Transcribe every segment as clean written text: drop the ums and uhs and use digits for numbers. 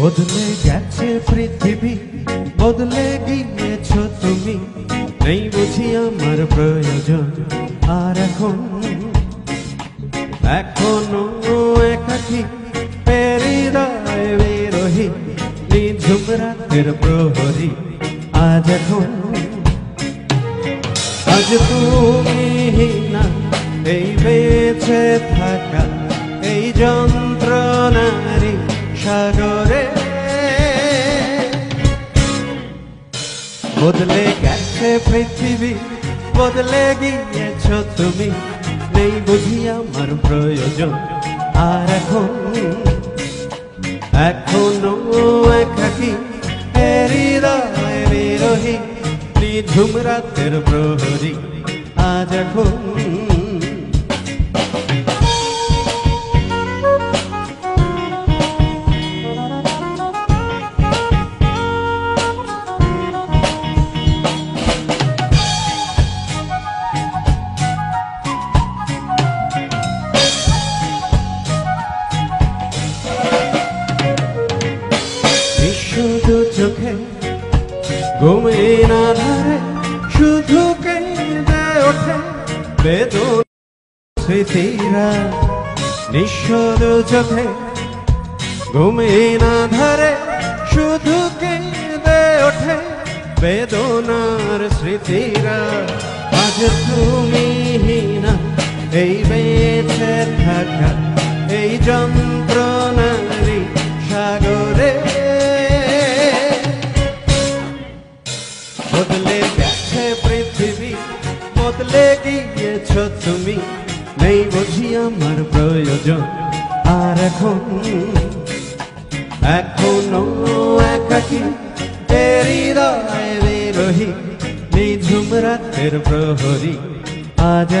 বদলে গেছে পৃথিবী, বদলে গিয়েছো তুমি, নেই বুঝি আমার প্রয়োজন আর এখনো একাকী হৃদয় বিরোহী নিঝুম রাতের প্রহরী। আজ তুমি না, এই বেঁচে থাকা এই যন্ত্রণারী সাগরে। বদলে গেছে পৃথিবী, বদলে গিয়েছো তুমি, নেই বুঝি আমার প্রয়োজন আর এখনো একাকী হৃদয় বিরোহী নিঝুম রাতের প্রহরী। আজ শুধু চোখে ঘুমের আধারে শুধু কেঁদে ওঠে বেদন স্মৃতিরা। নিঃস্ব চোখে ঘুমের আধারে শুধু কেঁদে ওঠে বেদনার স্মৃতিরা। আজ তুমি না, এই বেঁচে থাকা এই যন্ত্রণারী সাগরে। বদলে গেছে পৃথিবী, বদলে গিয়েছো তুমি, নেই বুঝি আমার প্রয়োজন আর এখনো একাকী হৃদয় বিরোহী নিঝুম রাতের প্রহরী। আজ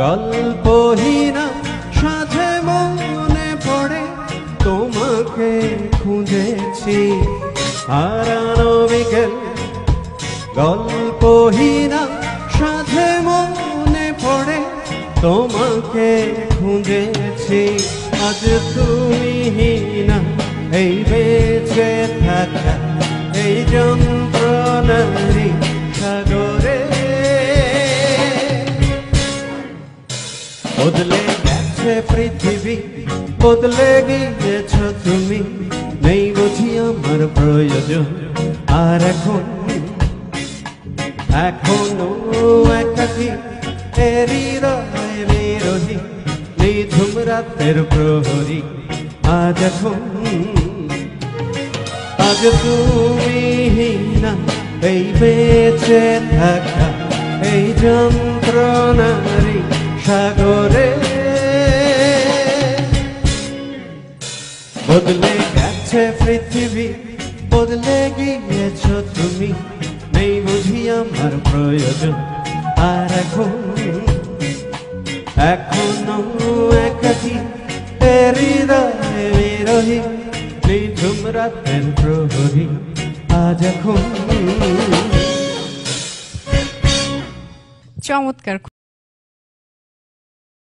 গল্পহীনা সাথে মনে পড়ে তোমাকে খুঁজেছি। হারানো বিকেল গল্পহীনা সাথে মনে পড়ে তোমাকে খুঁজেছি। আজ তুমি না, এই বেঁচে থাকা এই যন্ত্রণারী সাগরে। বদলে গেছে পৃথিবী, বদলে গিয়েছো তুমি, নেই বুঝি আমার প্রয়োজন আর এখনো একাকী হৃদয় বিরোহী নিঝুম রাতের প্রহরী। আজ তুমি না, এই বেঁচে থাকা এই যন্ত্রণারী সাগরে। বদলে গেছে পৃথিবী, বদলে গিয়েছো তুমি, নেই বুঝি আমার প্রয়োজন আর এখনো একাকী হৃদয় বিরোহী নিঝুম রাতের প্রহরী। আজ চমৎকার।